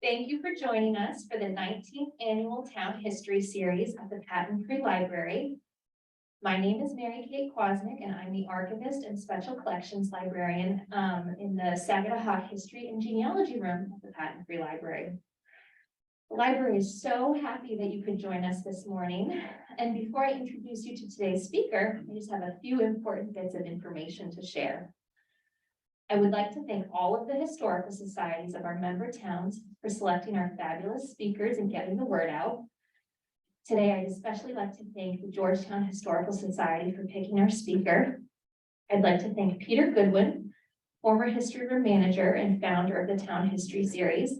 Thank you for joining us for the 19th Annual Town History Series at the Patton Free Library. My name is Mary Kate Kwasnick, and I'm the Archivist and Special Collections Librarian in the Saginaw History and Genealogy Room at the Patton Free Library. The library is so happy that you could join us this morning. And before I introduce you to today's speaker, I just have a few important bits of information to share. I would like to thank all of the historical societies of our member towns for selecting our fabulous speakers and getting the word out. Today, I'd especially like to thank the Georgetown Historical Society for picking our speaker. I'd like to thank Peter Goodwin, former history room manager and founder of the Town History Series.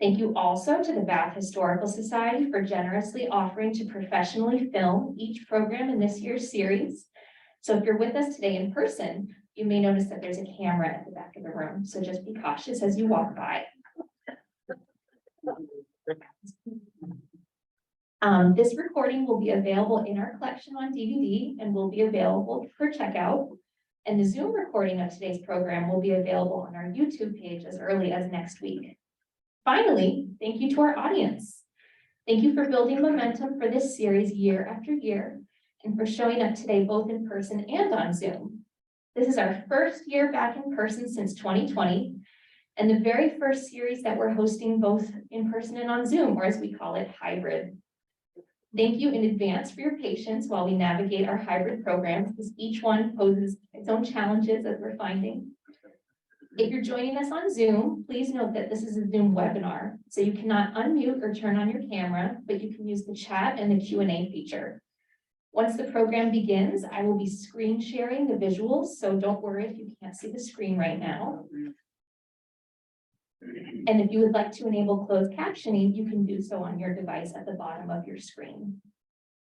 Thank you also to the Bath Historical Society for generously offering to professionally film each program in this year's series. So if you're with us today in person, you may notice that there's a camera at the back of the room, so just be cautious as you walk by. This recording will be available in our collection on DVD and will be available for checkout. And the Zoom recording of today's program will be available on our YouTube page as early as next week. Finally, thank you to our audience. Thank you for building momentum for this series year after year and for showing up today both in person and on Zoom. This is our first year back in person since 2020, and the very first series that we're hosting both in person and on Zoom, or as we call it, hybrid. Thank you in advance for your patience while we navigate our hybrid programs, because each one poses its own challenges as we're finding. If you're joining us on Zoom, please note that this is a Zoom webinar, so you cannot unmute or turn on your camera, but you can use the chat and the Q&A feature. Once the program begins, I will be screen sharing the visuals, so don't worry if you can't see the screen right now. And if you would like to enable closed captioning, you can do so on your device at the bottom of your screen.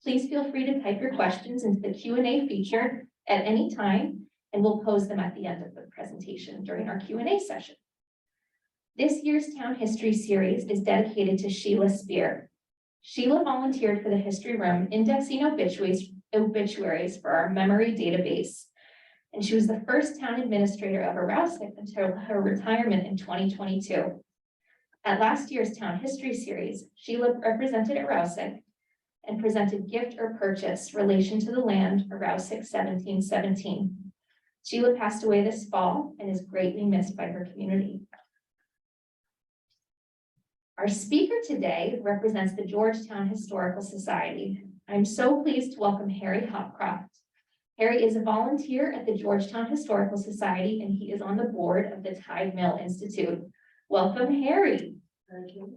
Please feel free to type your questions into the Q&A feature at any time, and we'll pose them at the end of the presentation during our Q&A session. This year's Town History Series is dedicated to Sheila Spear. Sheila volunteered for the History Room, indexing obituaries for our memory database. And she was the first town administrator of Arousek until her retirement in 2022. At last year's Town History Series, Sheila represented Arousek and presented gift or purchase relation to the land Arousek 1717. Sheila passed away this fall and is greatly missed by her community. Our speaker today represents the Georgetown Historical Society. I'm so pleased to welcome Harry Hopcroft. Harry is a volunteer at the Georgetown Historical Society, and he is on the board of the Tide Mill Institute. Welcome, Harry. Thank you.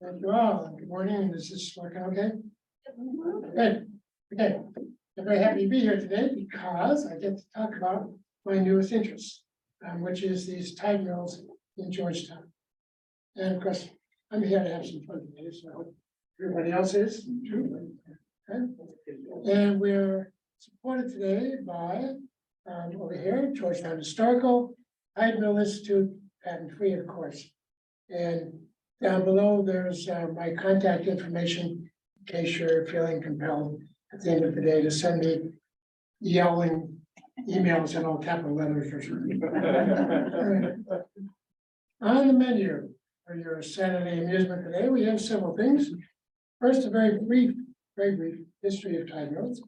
Thank you all. Good morning. This is working okay? Good. Okay. I'm very happy to be here today because I get to talk about my newest interest, which is these tide mills in Georgetown. And of course, I'm here to have some fun today, so I hope everybody else is too. Okay. And we're supported today by over here, Georgetown Historical, Tide Mill Institute, Patent Free, of course. And down below, there's my contact information in case you're feeling compelled at the end of the day to send me yelling emails in all capital letters or something. On the menu for your Saturday amusement today, we have several things. First, a very brief history of tide mills.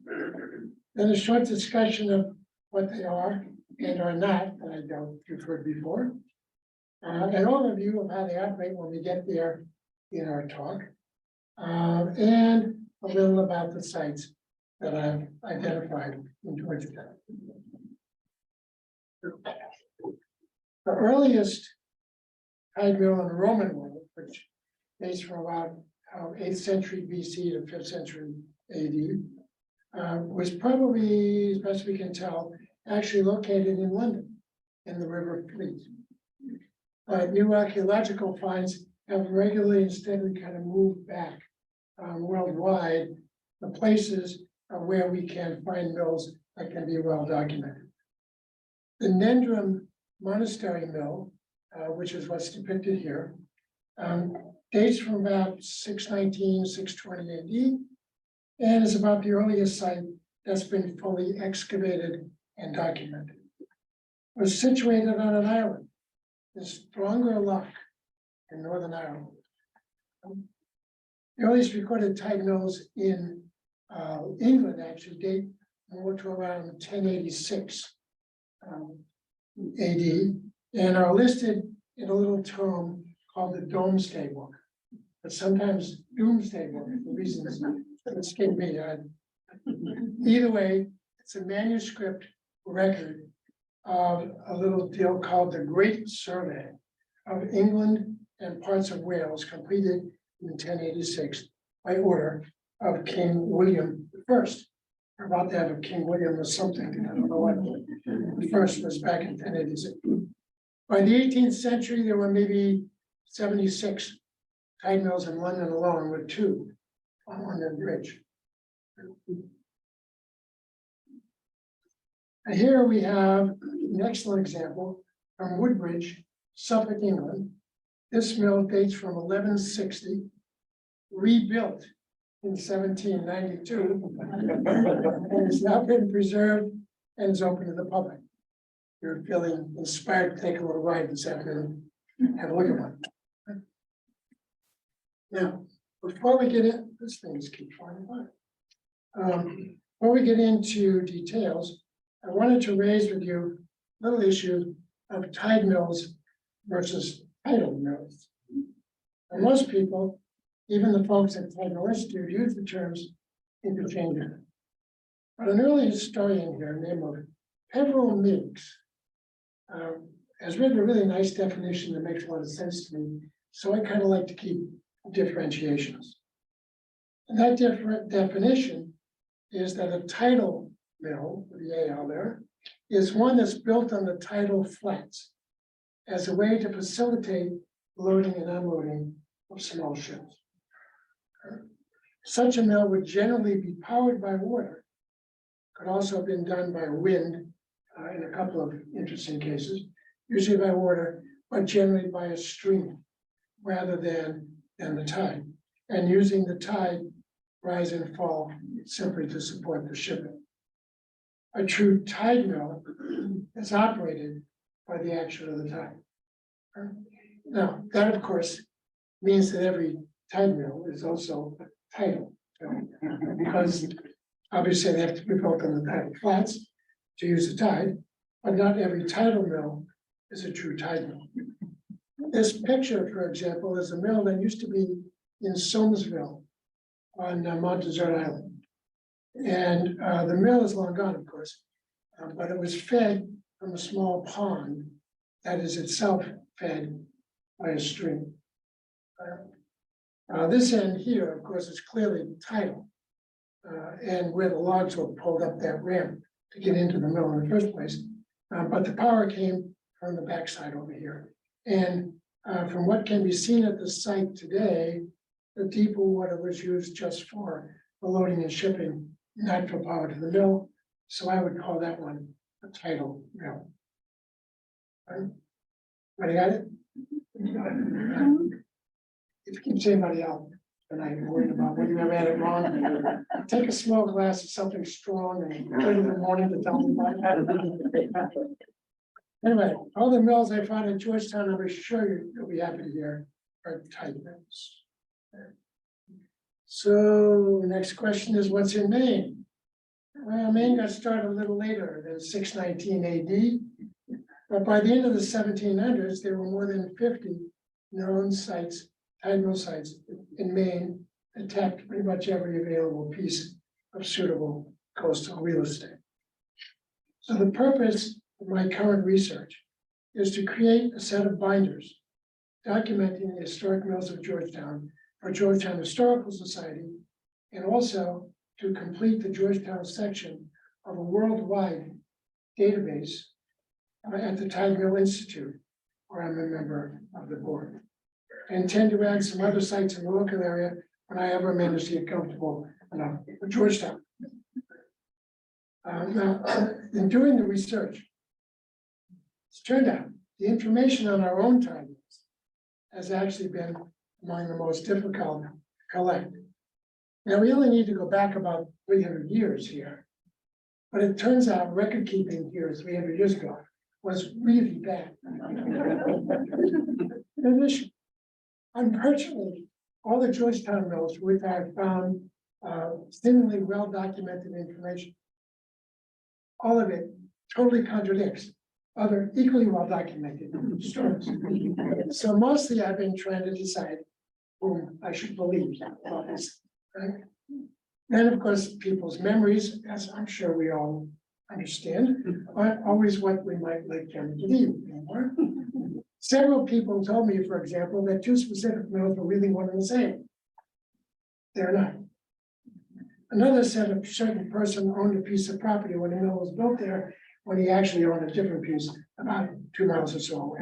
Then a short discussion of what they are and are not, that I don't you've heard before. An overview of how they operate when we get there in our talk. And a little about the sites that I've identified in Georgetown. The earliest tide mill in the Roman world, which dates from about 8th century BC to 5th century AD, was probably, as best we can tell, actually located in London in the River Fleet. New archaeological finds have regularly and steadily kind of moved back worldwide the places where we can find mills that can be well documented. The Nendrum Monastery Mill, which is what's depicted here, dates from about 619, 620 AD, and is about the earliest site that's been fully excavated and documented. It was situated on an island, the Stronger Loch in Northern Ireland. The earliest recorded tide mills in England actually date more to around 1086 AD, and are listed in a little tome called the Domesday Book, but sometimes Doomsday Book, for reasons that escape me. Either way, it's a manuscript record of a little deal called the Great Survey of England and parts of Wales, completed in 1086 by order of King William I. We're about to have a King William or something, I don't know what. The first was back in 1086. By the 18th century, there were maybe 76 tide mills in London alone, with 2 on London Bridge. And here we have an excellent example from Woodbridge, Suffolk, England. This mill dates from 1160, rebuilt in 1792, and has now been preserved and is open to the public. If you're feeling inspired to take a little ride this afternoon, have a look at one. Now, before we get in, this thing just keeps falling apart. Before we get into details, I wanted to raise with you a little issue of tide mills versus tidal mills. And most people, even the folks at Tidal Institute, use the terms interchangeably. But an early historian here, named Peveril Meigs, has written a really nice definition that makes a lot of sense to me. So I kind of like to keep differentiations. And that different definition is that a tidal mill, with the AL there, is one that's built on the tidal flats as a way to facilitate loading and unloading of small ships. Such a mill would generally be powered by water. Could also have been done by wind in a couple of interesting cases, usually by water, but generally by a stream rather than the tide, and using the tide rise and fall simply to support the shipping. A true tide mill is operated by the action of the tide. Now, that of course means that every tide mill is also tidal, because obviously they have to be built on the tidal flats to use the tide, but not every tidal mill is a true tide mill. This picture, for example, is a mill that used to be in Somersville on Mount Desert Island. And the mill is long gone, of course, but it was fed from a small pond that is itself fed by a stream. This end here, of course, is clearly tidal, and where the logs were pulled up that ramp to get into the mill in the first place. But the power came from the backside over here. And from what can be seen at the site today, the deeper water was used just for the loading and shipping, not for power to the mill. So I would call that one a tidal mill. Right, got it? If you keep saying anybody else, and I'm worried about when you ever had it wrong, take a small glass of something strong and put it in the morning to tell me about it. Anyway, all the mills I found in Georgetown, I'm sure you'll be happy to hear, are tide mills. So the next question is, what's in Maine? Well, Maine got started a little later than 619 AD, but by the end of the 1700s, there were more than 50 known sites, tide mill sites in Maine that tapped pretty much every available piece of suitable coastal real estate. So the purpose of my current research is to create a set of binders documenting the historic mills of Georgetown for Georgetown Historical Society, and also to complete the Georgetown section of a worldwide database at the Tide Mill Institute, where I'm a member of the board. I intend to add some other sites in the local area when I ever manage to get comfortable enough with Georgetown. Now, in doing the research, it's turned out the information on our own tide mills has actually been among the most difficult to collect. Now, we only need to go back about 300 years here But it turns out record keeping here 300 years ago was really bad. In addition, unfortunately, all the Georgetown mills, which I found seemingly well documented information, all of it totally contradicts other equally well documented stories. So mostly I've been trying to decide whom I should believe about this, right? And of course, people's memories, as I'm sure we all understand, aren't always what we might like them to be anymore. Several people told me, for example, that two specific mills were really one and the same. They're not. Another said a certain person owned a piece of property when the mill was built there, when he actually owned a different piece about 2 miles or so away.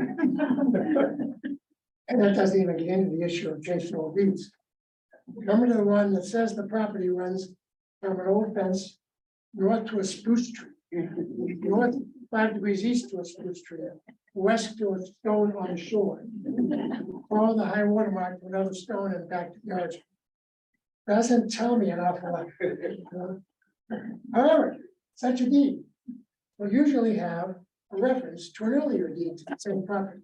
And that doesn't even get into the issue of changeable deeds. Number to the one that says the property runs from an old fence north to a spruce tree, north 5 degrees east to a spruce tree, west to a stone on the shore. Follow the high water mark to another stone and back to Georgetown. Doesn't tell me an awful lot. However, such a deed will usually have a reference to an earlier deed to the same property.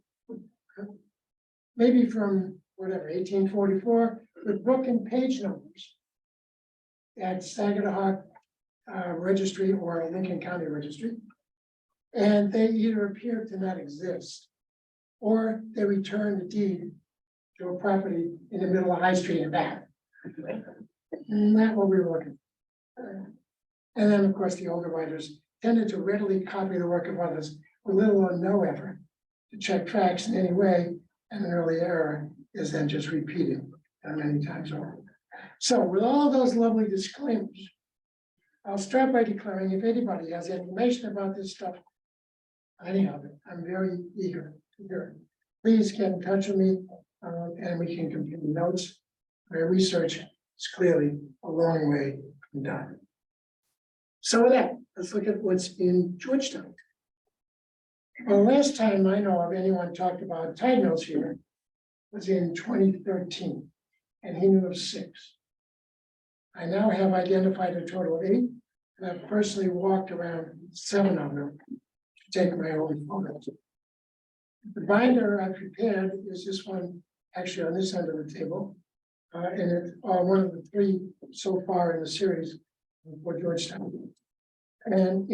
Maybe from whatever, 1844, with book and page numbers at Saginaw Registry or Lincoln County Registry. And they either appear to not exist, or they return the deed to a property in the middle of High Street and back. Not what we were looking for. And then, of course, the older writers tended to readily copy the work of others with little or no effort to check facts in any way, and an early error is then just repeated many times over. So with all those lovely disclaimers, I'll start by declaring if anybody has information about this stuff, any of it, I'm very eager to hear it. Please get in touch with me and we can compare notes. My research is clearly a long way from done. So with that, let's look at what's in Georgetown. Well, last time I know of anyone talked about tide mills here was in 2013, and he knew of 6. I now have identified a total of 8, and I've personally walked around 7 of them to take my own photos. The binder I prepared is this one, actually on this end of the table, and it's one of the 3 so far in the series for Georgetown. And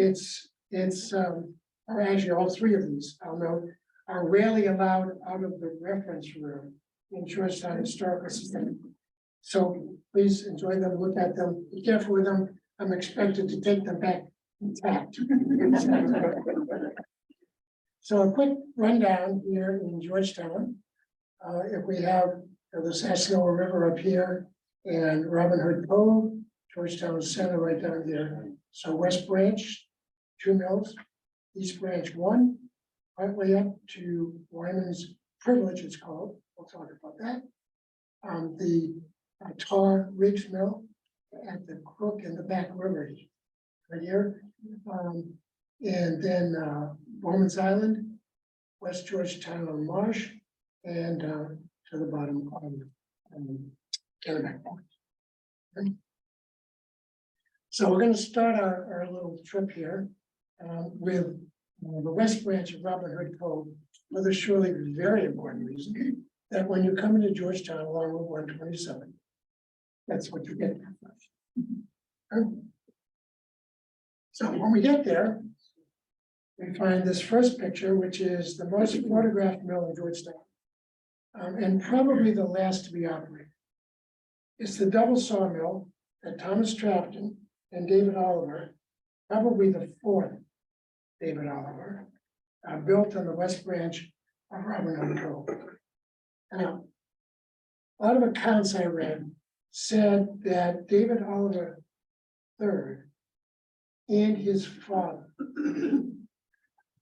or actually all 3 of these, I'll note, are rarely allowed out of the reference room in Georgetown Historical Society. So please enjoy them, look at them, be careful with them. I'm expected to take them back intact. So a quick rundown here in Georgetown. If we have the Sassagoula River up here and Robin Hood Cove, Georgetown Center right down there. So West Branch, 2 mills, East Branch 1, partway up to Wyman's Privilege, it's called. We'll talk about that. The Tar Riggs Mill at the Crook and the Back River right here. And then Bowman's Island, West Georgetown on Marsh, and to the bottom of Kennebec. Okay. So we're going to start our little trip here with the West Branch of Robin Hood Cove for the surely very important reason that when you come into Georgetown along Route 127, that's what you get. So when we get there, we find this first picture, which is the most photographed mill in Georgetown, and probably the last to be operated. It's the double sawmill that Thomas Trafton and David Oliver, probably the 4th David Oliver, built on the West Branch of Robin Hood Cove. Now, a lot of accounts I read said that David Oliver III and his father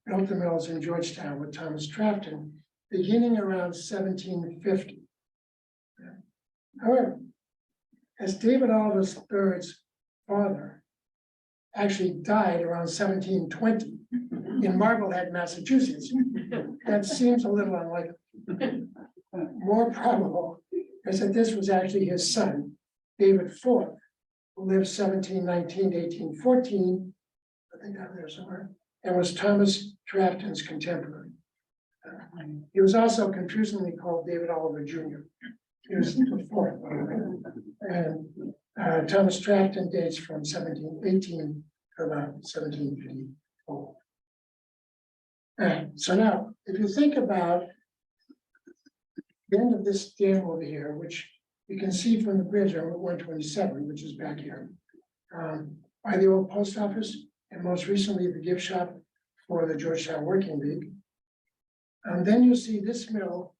built the mills in Georgetown with Thomas Trafton beginning around 1750. However, as David Oliver III's father actually died around 1720 in Marblehead, Massachusetts, that seems a little unlikely. More probable is that this was actually his son, David IV, who lived 1719 to 1814, think out there somewhere, and was Thomas Trafton's contemporary. He was also confusingly called David Oliver Jr. He was the fourth, by the way. And Thomas Trafton dates from 1718 to about 1754. So now, if you think about the end of this dam over here, which you can see from the bridge on Route 127, which is back here, by the old post office, and most recently the gift shop for the Georgetown Working League. And then you'll see this mill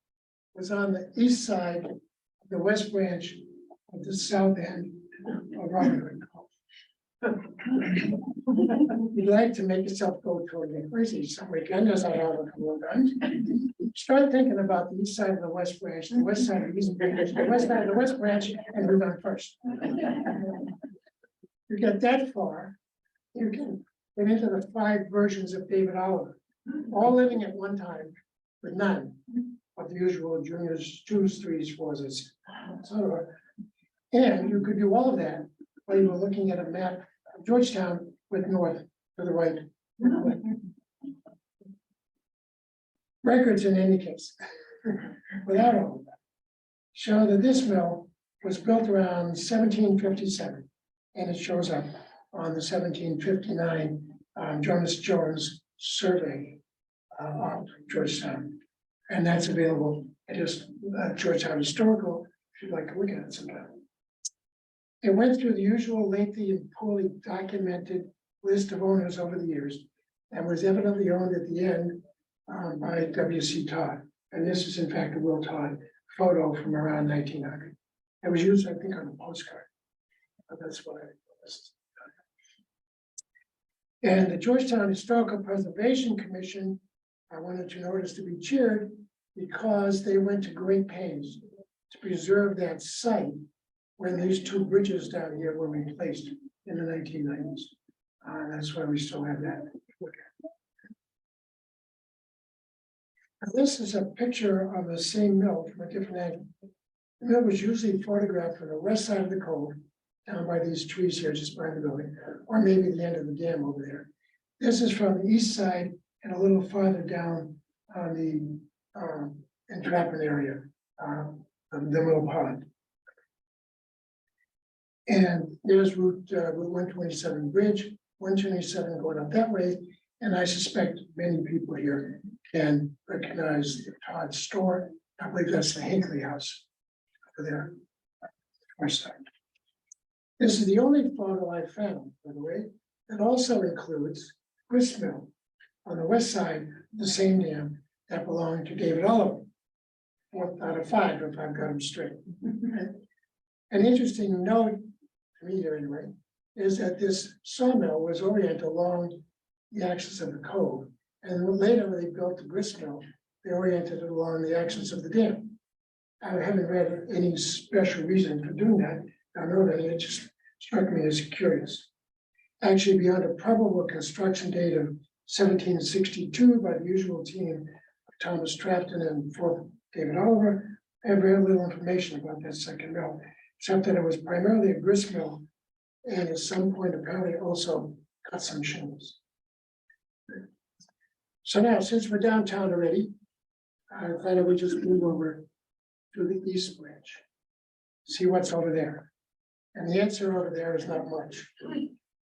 was on the east side of the west branch of the south end of Robin Hood. You'd like to make yourself go toward the crazy some weekend, as I have a couple of times. Start thinking about the east side of the west branch, the west side of the east branch, the west side of the west branch, and move on first. You get that far, you can get into the 5 versions of David Oliver, all living at one time, with none of the usual juniors, 2s, 3s, 4s, etc. And you could do all of that while you were looking at a map of Georgetown with north to the right. Records in any case, without all of that, show that this mill was built around 1757, and it shows up on the 1759 Jonas Jones survey of Georgetown, and that's available at just Georgetown Historical if you'd like to look at it sometime. It went through the usual lengthy and poorly documented list of owners over the years, and was evidently owned at the end by W.C. Todd. And this is in fact a Will Todd photo from around 1900. It was used, I think, on a postcard. But that's what I was. And the Georgetown Historical Preservation Commission, I wanted to notice to be cheered because they went to great pains to preserve that site when these 2 bridges down here were replaced in the 1990s. That's why we still have that. Now, this is a picture of the same mill from a different angle. The mill was usually photographed from the west side of the cove, down by these trees here, just behind the building, or maybe the end of the dam over there. This is from the east side and a little farther down on the entrapment area, the mill pond. And there's Route 127 bridge, 127 going up that way, and I suspect many people here can recognize the Todd store. I believe that's the Hinckley house over there. First side. This is the only photo I found, by the way, that also includes grist mill on the west side of the same dam that belonged to David Oliver. 4th out of 5, if I've got them straight. An interesting note to me here anyway, is that this sawmill was oriented along the axis of the cove. And later when they built the grist mill, they oriented it along the axis of the dam. I haven't read any special reason for doing that. I know that it just struck me as curious. Actually, beyond a probable construction date of 1762 by the usual team of Thomas Trafton and 4th David Oliver, I have very little information about that second mill, except that it was primarily a grist mill and at some point apparently also cut some shingles. So now, since we're downtown already, I thought I would just move over to the east branch, see what's over there. And the answer over there is not much.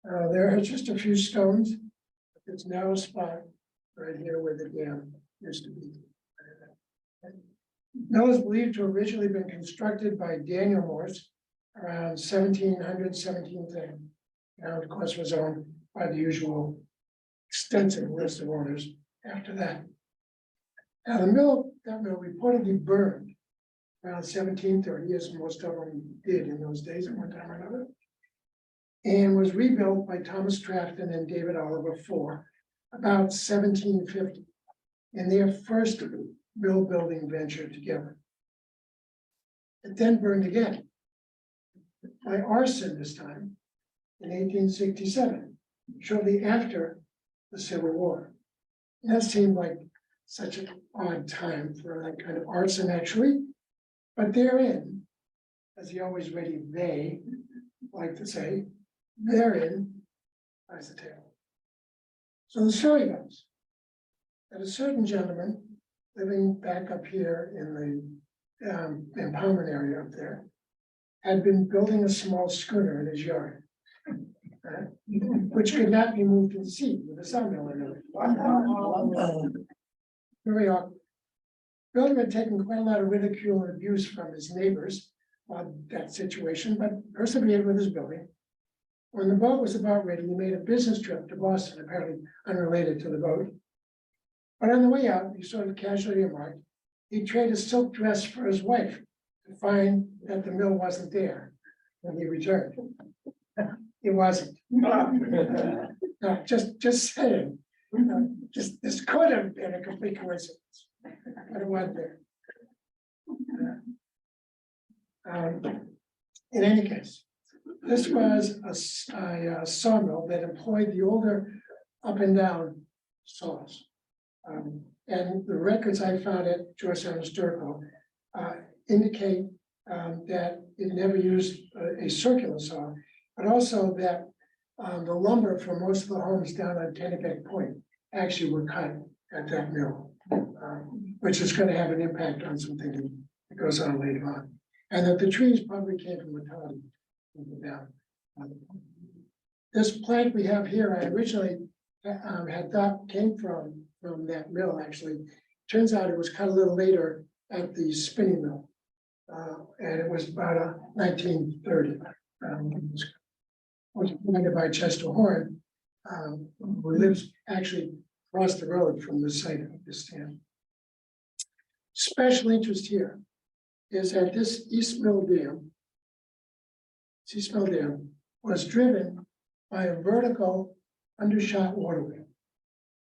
There are just a few stones. It's now a spot right here where the dam used to be. Mill is believed to have originally been constructed by Daniel Morse around 1700, 1710. Now, of course, was owned by the usual extensive list of owners after that. Now, that mill reportedly burned around 1730, as most of them did in those days at one time or another, and was rebuilt by Thomas Trafton and David Oliver for about 1750 in their first mill building venture together. It then burned again by arson this time in 1867, shortly after the Civil War. And that seemed like such an odd time for that kind of arson, actually. But therein, as the always ready they like to say, therein lies the tale. So the story goes that a certain gentleman living back up here in the impoundment area up there had been building a small schooner in his yard, which could not be moved to the sea with a sawmill in it. Very awkward. Builder had taken quite a lot of ridicule and abuse from his neighbors on that situation, but persevered with his building. When the boat was about ready, he made a business trip to Boston, apparently unrelated to the boat. But on the way out, he sort of casually remarked, he'd trade a silk dress for his wife to find that the mill wasn't there when he returned. It wasn't. No, just saying, just this could have been a complete coincidence, but it wasn't there. In any case, this was a sawmill that employed the older up and down saws. And the records I found at Georgetown Historical indicate that it never used a circular saw, but also that the lumber for most of the homes down on Kennebec Point actually were cut at that mill, which is going to have an impact on something that goes on later on. And that the trees probably came from the top down. This plank we have here, I originally had thought came from that mill, actually. Turns out it was cut a little later at the spinning mill. And it was about 1930. Was appointed by Chester Horn, who lives actually across the road from the site of this stand. Special interest here is that this East Mill Dam was driven by a vertical undershot waterway.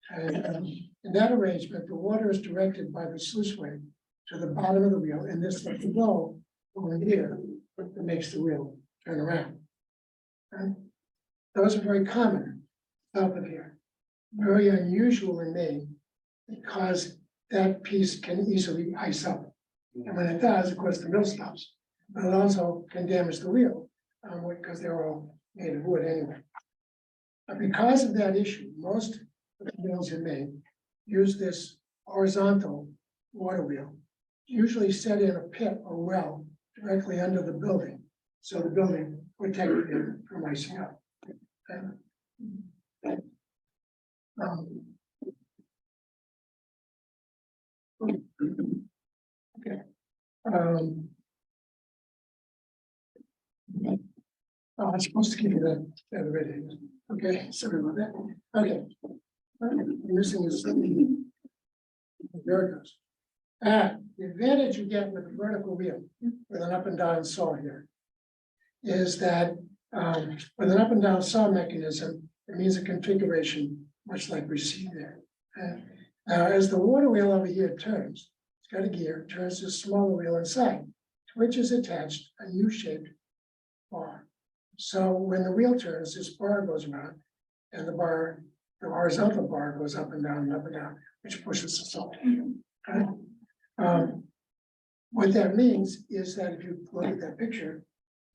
And in that arrangement, the water is directed by the sluiceway to the bottom of the wheel, and this flow over here that makes the wheel turn around. And those are very common south of here, very unusual in Maine, because that piece can easily ice up. And when it does, of course, the mill stops, but it also can damage the wheel, because they're all made of wood anyway. But because of that issue, most of the mills in Maine use this horizontal water wheel, usually set in a pit or well directly under the building, so the building protected it from icing up. Okay. I'm supposed to give you that already. Okay, sorry about that. Okay. I'm missing is there it goes. The advantage you get with a vertical wheel with an up and down saw here is that with an up and down saw mechanism, it means a configuration much like we see there. Now, as the water wheel over here turns, it's got a gear, turns this smaller wheel inside, to which is attached a U-shaped bar. So when the wheel turns, this bar goes around, and the horizontal bar goes up and down, which pushes us up. Okay? What that means is that if you look at that picture,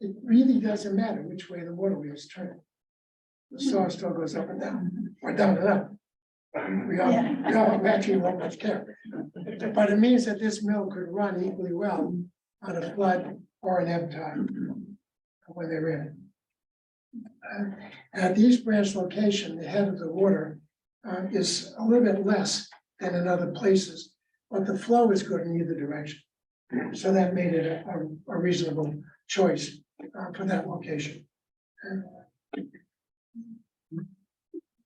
it really doesn't matter which way the water wheels turn. The saw still goes up and down, or down and up. We all actually won't much care. But it means that this mill could run equally well on a flood or an ebb tide when they're in. At the East Branch location, the head of the water is a little bit less than in other places, but the flow is good in either direction. So that made it a reasonable choice for that location.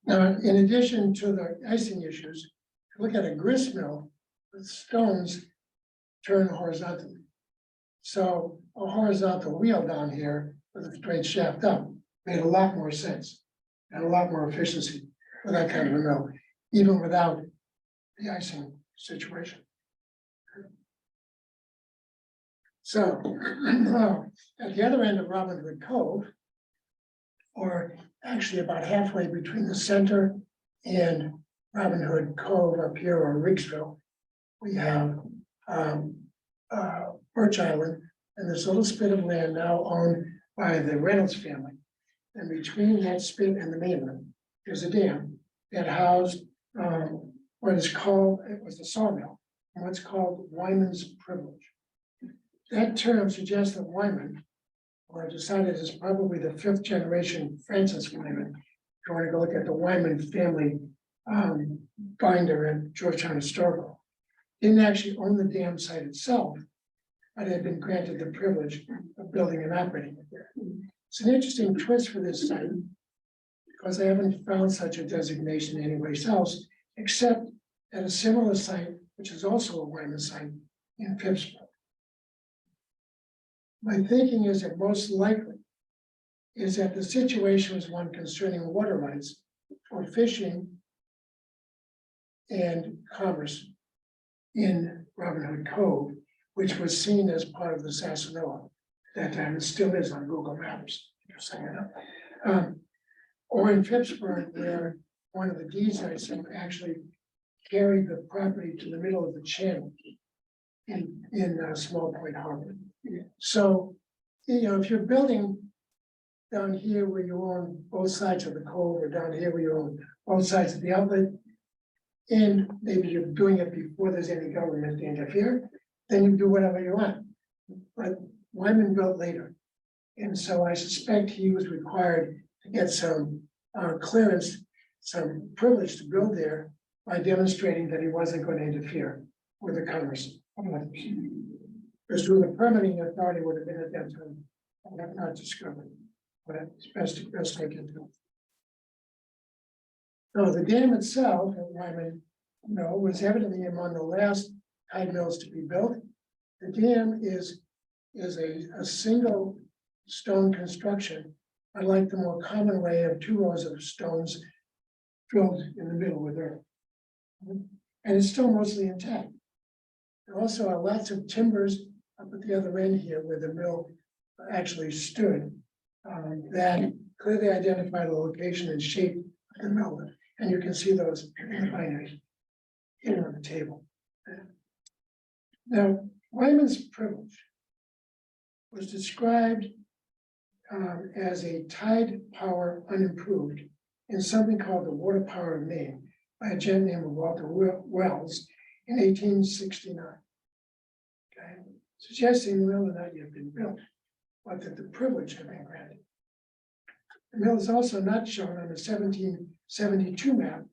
Now, in addition to the icing issues, look at a grist mill, the stones turn horizontally. So a horizontal wheel down here with a straight shaft up made a lot more sense and a lot more efficiency for that kind of a mill, even without the icing situation. So at the other end of Robin Hood Cove, or actually about halfway between the center and Robin Hood Cove up here, or Riggsville, we have Birch Island and this little spit of land now owned by the Reynolds family. And between that spit and the mainland, there's a dam that housed what is called, it was a sawmill, and what's called Wyman's privilege. That term suggests that Wyman, or decided is probably the 5th generation Francis Wyman. If you want to go look at the Wyman family binder at Georgetown Historical, didn't actually own the dam site itself, but had been granted the privilege of building and operating it there. It's an interesting twist for this site, because I haven't found such a designation anywhere else, except at a similar site, which is also a Wyman site in Pittsburgh. My thinking is that most likely is that the situation was one concerning water rights for fishing and commerce in Robin Hood Cove, which was seen as part of the Sassanilla at that time. It still is on Google Maps. Or in Pittsburgh, where one of the deeds I saw actually carried the property to the middle of the channel in Small Point Harbor. So, if you're building down here where you own both sides of the cove, or down here where you own both sides of the outlet, and maybe you're doing it before there's any government to interfere, then you do whatever you want. But Wyman built later. And so I suspect he was required to get some clearance, some privilege to build there by demonstrating that he wasn't going to interfere with the commerce. Because who the permitting authority would have been at that time, I have not discovered, but it's best I can do. So the dam itself at Wyman, was evidently among the last tide mills to be built. The dam is a single stone construction, unlike the more common way of 2 rows of stones filled in the middle with earth. And it's still mostly intact. There also are lots of timbers up at the other end here where the mill actually stood that clearly identify the location and shape of the mill. And you can see those in the binary here on the table. Now, Wyman's privilege was described as a tide power unimproved in something called the Water Power of Maine by a gentleman named Walter Wells in 1869. Okay, suggesting the mill had not yet been built, but that the privilege had been granted. The mill is also not shown on a 1772 map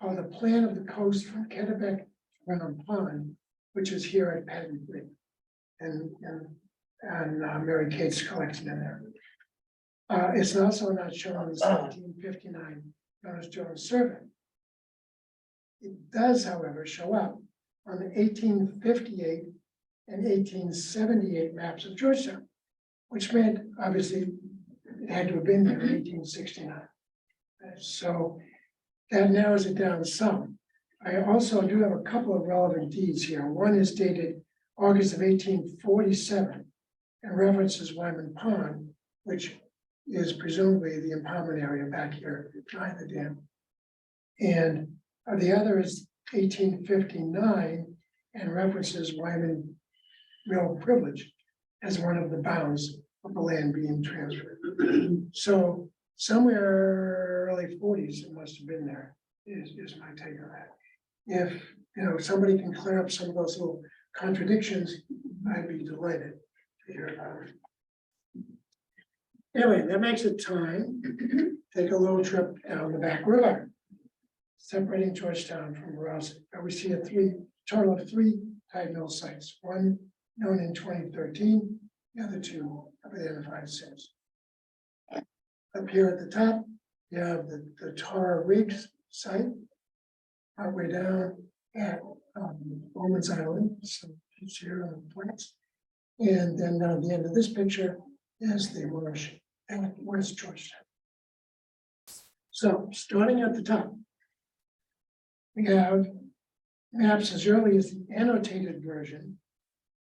called the Plan of the Coast from Kennebec to Round Pond, which is here at Patton Creek, and Mary Kate's collection in there. It's also not shown on the 1759 Jones survey. It does, however, show up on the 1858 and 1878 maps of Georgetown, which meant obviously it had to have been there in 1869. So that narrows it down some. I also do have a couple of relevant deeds here. One is dated August of 1847 and references Wyman Pond, which is presumably the impoundment area back here behind the dam. And the other is 1859 and references Wyman Mill privilege as one of the bounds of the land being transferred. So somewhere early 40s, it must have been there, is my take on that. If somebody can clear up some of those little contradictions, I'd be delighted to hear about it. Anyway, that makes it time to take a little trip down the back river, separating Georgetown from Rouseing. We see a total of 3 tide mill sites, one known in 2013, the other 2 have identified since. Up here at the top, you have the Tar Rigs site, partway down at Bowman's Island, so it's here on the points. And then down the end of this picture is the marsh and West Georgetown. So starting at the top, we have maps as early as the annotated version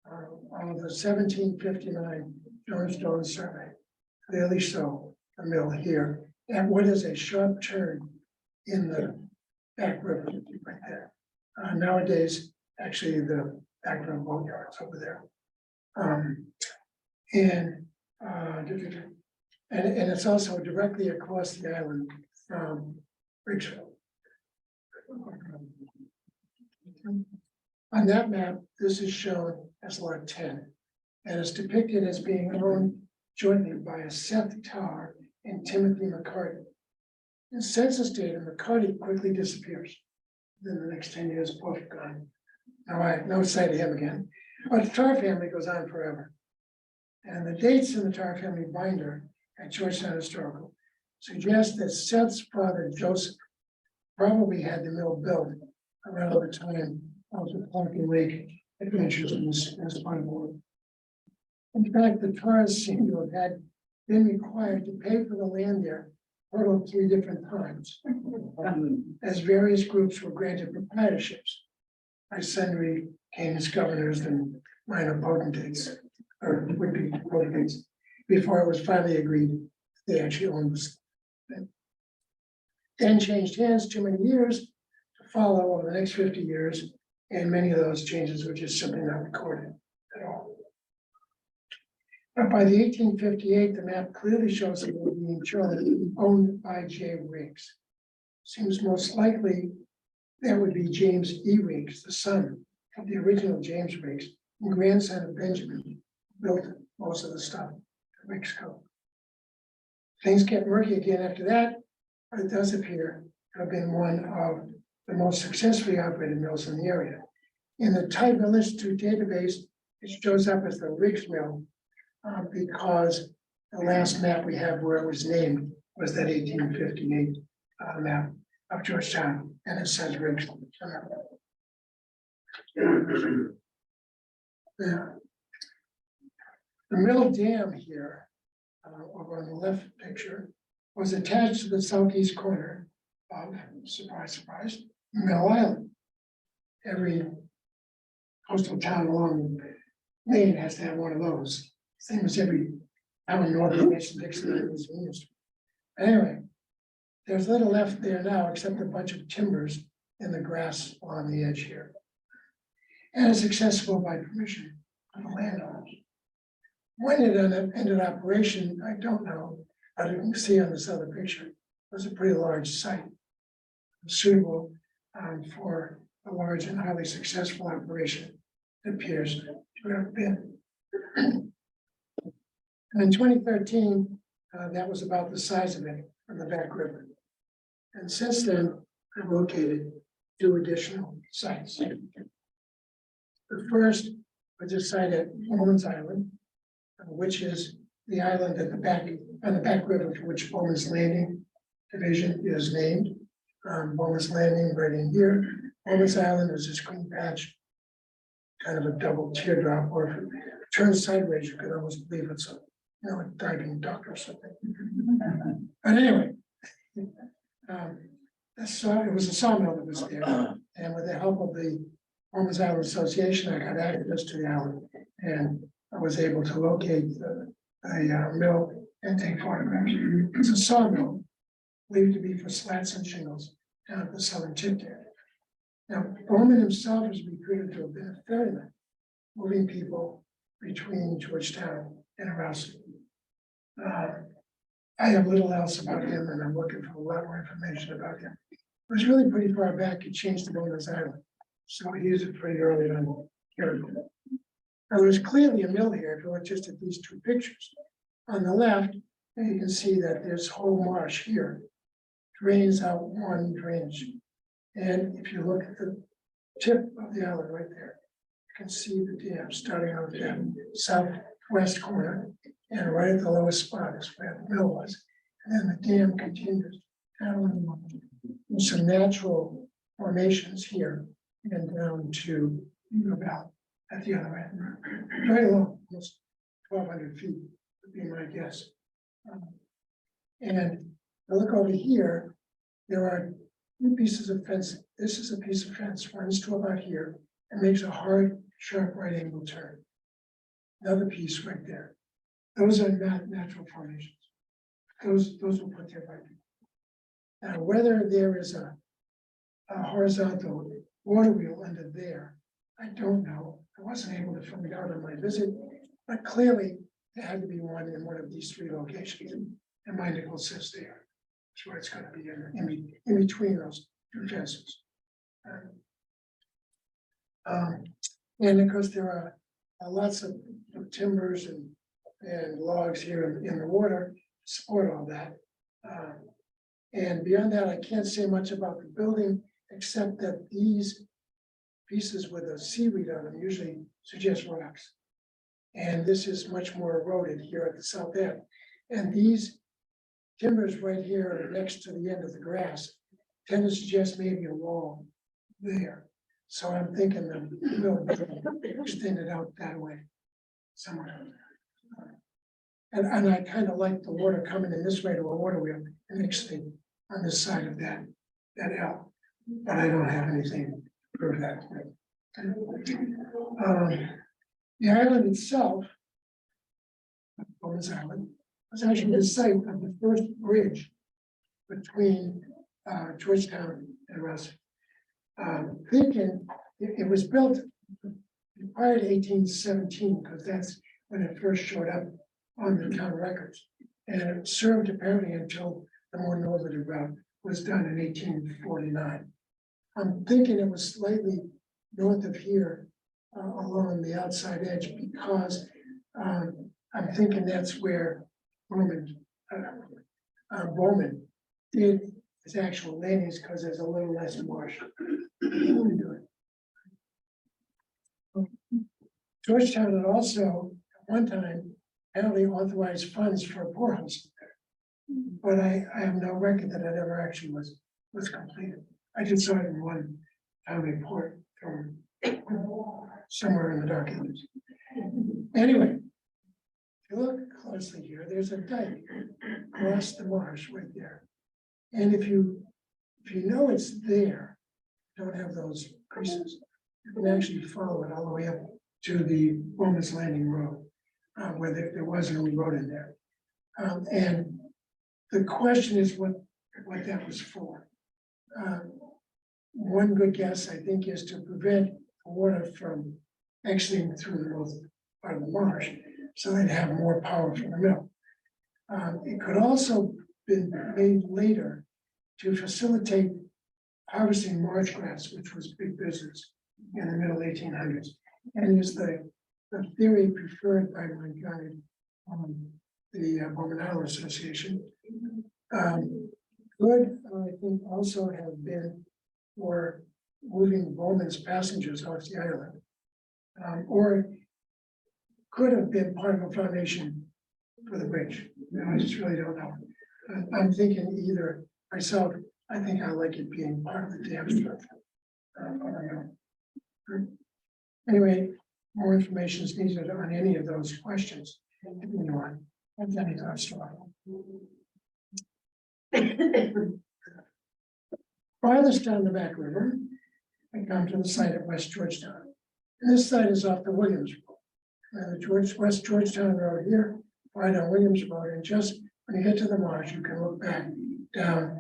of the 1759 Johnstone survey. Clearly show the mill here and what is a sharp turn in the back river right there. Nowadays, actually the back river boatyard's over there. And it's also directly across the island from Ridgeville. On that map, this is shown as lot 10, and is depicted as being owned jointly by a Seth Tar and Timothy McCarty. In census data, McCarty quickly disappears. Then the next 10 years, both gone. Now I have no sight of him again, but the Tar family goes on forever. And the dates in the Tar family binder at Georgetown Historical suggest that Seth's father, Joseph, probably had the mill built around the time of the Plumpy Lake adventures in this part of the world. In fact, the Tars seem to have had been required to pay for the land there total 3 different times, as various groups were granted proprietorships by sundry kings, governors, and minor potentates, or would-be potentates, before it was finally agreed they actually owned this. Then changed hands too many years to follow over the next 50 years, and many of those changes were just simply not recorded at all. But by the 1858, the map clearly shows it being shown owned by J. Riggs. Seems most likely that would be James E. Riggs, the son of the original James Riggs and grandson of Benjamin, who built most of the stuff at Riggs Co. Things get murky again after that, but it does appear to have been one of the most successfully operated mills in the area. In the Type Mill Institute database, it shows up as the Riggs Mill because the last map we have where it was named was that 1858 map of Georgetown, and it says Riggs. The mill dam here, over on the left picture, was attached to the southeast corner of, surprise, surprise, Mill Island. Every coastal town along Maine has to have one of those. Same as every town north of Mason-Dixon is used. Anyway, there's little left there now except a bunch of timbers in the grass along the edge here. And it's accessible by permission of the landowners. When it ended operation, I don't know, but you can see on this other picture, it was a pretty large site, suitable for a large and highly successful operation. It appears to have been. And in 2013, that was about the size of it from the Back River. And since then, I've located 2 additional sites. The first was a site at Bowman's Island, which is the island at the back, on the Back River, for which Bowman's Landing Division is named. Bowman's Landing right in here. Bowman's Island is this green patch, kind of a double teardrop, or if it turns sideways, you could almost believe it's a, a diving duck or something. But anyway, it was a sawmill that was there, and with the help of the Bowman's Island Association, I got access to the island, and I was able to locate a mill and take photographs. It's a sawmill, believed to be for slats and shingles down at the southern tip there. Now, Bowman himself is reputed to have been a ferryman, moving people between Georgetown and Rouseau. I have little else about him, and I'm looking for a lot more information about him. It was really pretty far back. He changed to Bowman's Island, so he used it pretty early on here. Now, there's clearly a mill here if you look just at these 2 pictures. On the left, you can see that this whole marsh here drains out one drainage. And if you look at the tip of the island right there, you can see the dam starting out there, southwest corner, and right at the lowest spot is where the mill was. And then the dam continues down some natural formations here and down to Beaver Valley at the other end. Very long, almost 1,200 feet would be my guess. And I look over here, there are 2 pieces of fence. This is a piece of fence, runs to about here and makes a hard, sharp right angle turn. Another piece right there. Those are not natural formations. Those were put there by people. Now, whether there is a horizontal water wheel under there, I don't know. I wasn't able to find out on my visit, but clearly there had to be one in one of these 3 locations. And my nickel says there. That's where it's going to be in between those 2 fences. And of course, there are lots of timbers and logs here in the water to support all that. And beyond that, I can't say much about the building, except that these pieces with a seaweed on them usually suggest rocks. And this is much more eroded here at the south end. And these timbers right here next to the end of the grass tend to suggest maybe a wall there. So I'm thinking the building extended out that way somewhere. And I kind of like the water coming in this way to a water wheel and mixing on this side of that L. But I don't have anything to prove that. The island itself, Bowman's Island, was actually the site of the first bridge between Georgetown and Russell. Thinking it was built prior to 1817, because that's when it first showed up on the town records. And it served apparently until the more northerly route was done in 1849. I'm thinking it was slightly north of here along the outside edge, because I'm thinking that's where Bowman did his actual landings, because there's a little less marsh. Georgetown had also, at one time, apparently authorized funds for a poorhouse there. But I have no record that it ever actually was completed. I just saw it in one town report from somewhere in the document. Anyway, if you look closely here, there's a dike across the marsh right there. And if you know it's there, don't have those creases, you can actually follow it all the way up to the Bowman's Landing Road, where there was no road in there. And the question is what that was for. One good guess, I think, is to prevent water from exiting through the north part of the marsh, so they'd have more power from the mill. It could also be made later to facilitate harvesting marsh grass, which was big business in the middle 1800s, and is the theory preferred by my guide, the Bowman Island Association. Could I think also have been for moving Bowman's passengers off the island, or could have been part of a foundation for the bridge. I just really don't know. I'm thinking either myself. I think I like it being part of the dam structure. I don't know. Anyway, more information is needed on any of those questions. If anyone has any thoughts to farthest down the back river, I come to the site at West Georgetown. And this site is off the Williams Road. The West Georgetown Road here, right on Williams Road, and just when you get to the marsh, you can look back down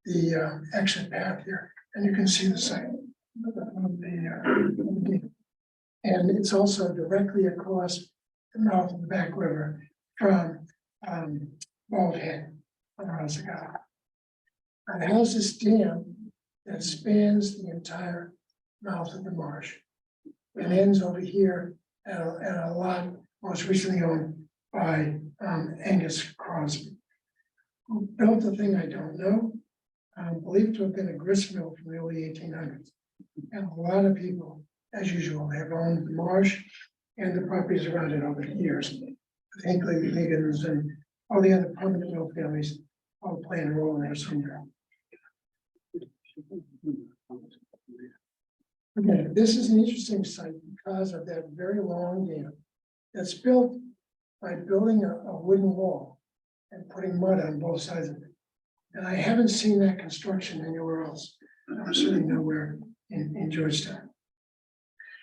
the exit path here, and you can see the site of the and it's also directly across the mouth of the back river from Bald Head on Rosagata. It has this dam that spans the entire mouth of the marsh and ends over here at a lot most recently owned by Angus Crosby. Who built the thing, I don't know. Believed to have been a grist mill from the early 1800s. And a lot of people, as usual, have owned the marsh and the properties around it over the years. I think the Higgins and all the other prominent mill families all playing a role in there somewhere. Okay, this is an interesting site because of that very long dam that's built by building a wooden wall and putting mud on both sides of it. And I haven't seen that construction anywhere else. I'm certainly nowhere in Georgetown.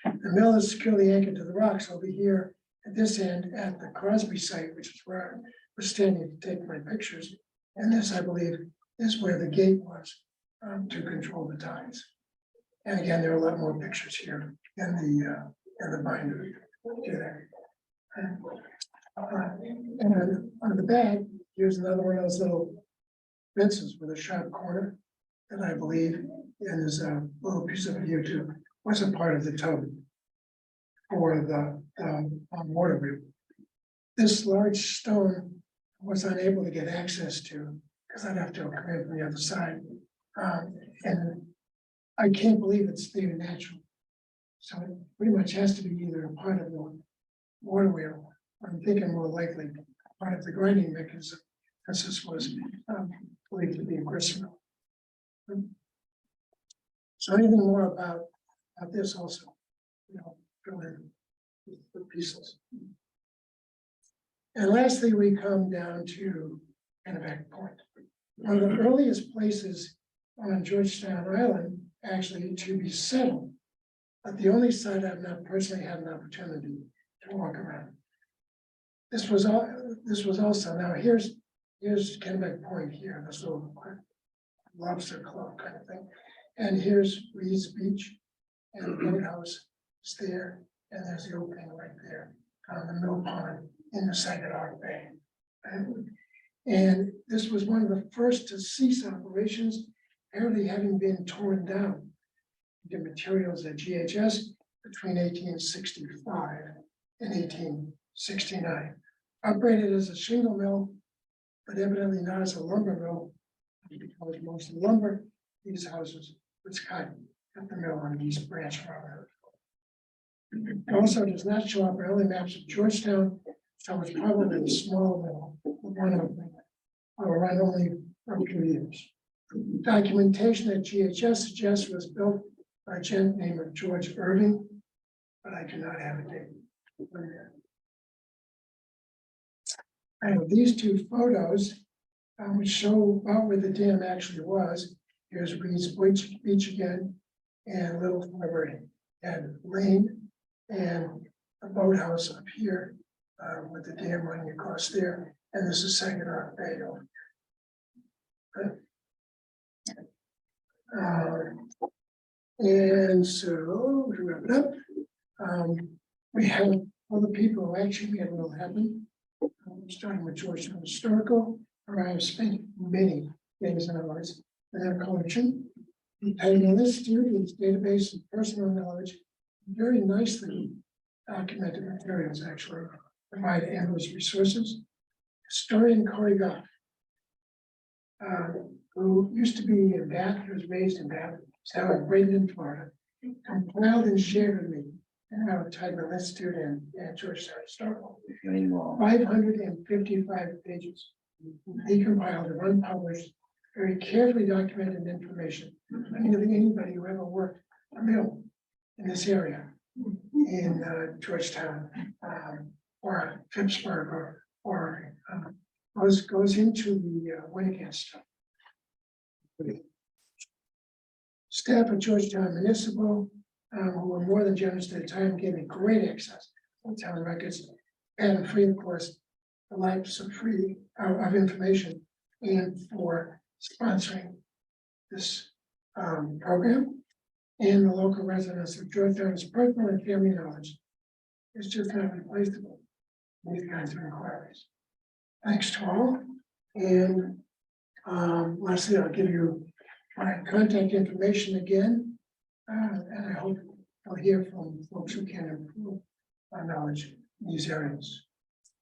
The mill is securely anchored to the rocks over here at this end at the Crosby site, which is where I was standing to take my pictures. And this, I believe, is where the gate was to control the tides. And again, there are a lot more pictures here in the binder. And on the back, here's another one of those little fences with a sharp corner. that I believe, and there's a little piece of YouTube, was a part of the tub for the water wheel. This large stone was unable to get access to, because I'd have to come in from the other side. And I can't believe it's there natural. So it pretty much has to be either a part of the water wheel, I'm thinking more likely part of the grinding mechanism, as this was believed to be a gristmill. So anything more about this also, fill in the pieces. And lastly, we come down to Kennebec Point. One of the earliest places on Georgetown Island actually to be settled, but the only site I've not personally had an opportunity to walk around. This was also, now here's Kennebec Point here, this little lobster club kind of thing. And here's Reed's Beach, and the boathouse is there, and there's the opening right there on the mill pond in the Saginaw Bay. And this was one of the first to cease operations, apparently having been torn down. The materials at GHS between 1865 and 1869. Operated as a shingle mill, but evidently not as a lumber mill, because most of the lumber, these houses, was cut at the mill on East Branch Road. It also does not show up on early maps of Georgetown, so it's probably a small mill, one of them, or run only for a few years. Documentation at GHS suggests was built by a gent named George Irving, but I do not have a date. I have these two photos, which show about where the dam actually was. Here's Reed's Beach again, and Little February, and Lane, and a boathouse up here, with the dam running across there, and this is Saginaw Bay. And so to wrap it up, we have other people who actually made it all happen. Starting with Georgetown Historical, where I have spent many days and hours in their collection. Having a list here is database of personal knowledge, very nicely documented materials actually provide endless resources. Historian Corey Goff, who used to be in Bath, he was raised in Bath, is now in Bradenton, Florida, compiled and shared with me and I would type a list and Georgetown Historical. 555 pages. He compiled and unpublished, very carefully documented information. I mean, anybody who ever worked a mill in this area in Georgetown or Phippsburg or goes into the Winnicott stuff. Staff at Georgetown Municipal, who were more than generous at the time, gave me great access to town records and free, of course, the lives of free of information and for sponsoring this program. And the local residents of Georgetown's personal and family knowledge is just not replaceable in these kinds of inquiries. Thanks to all. And lastly, I'll give you my contact information again. And I hope I'll hear from folks who can improve our knowledge in these areas.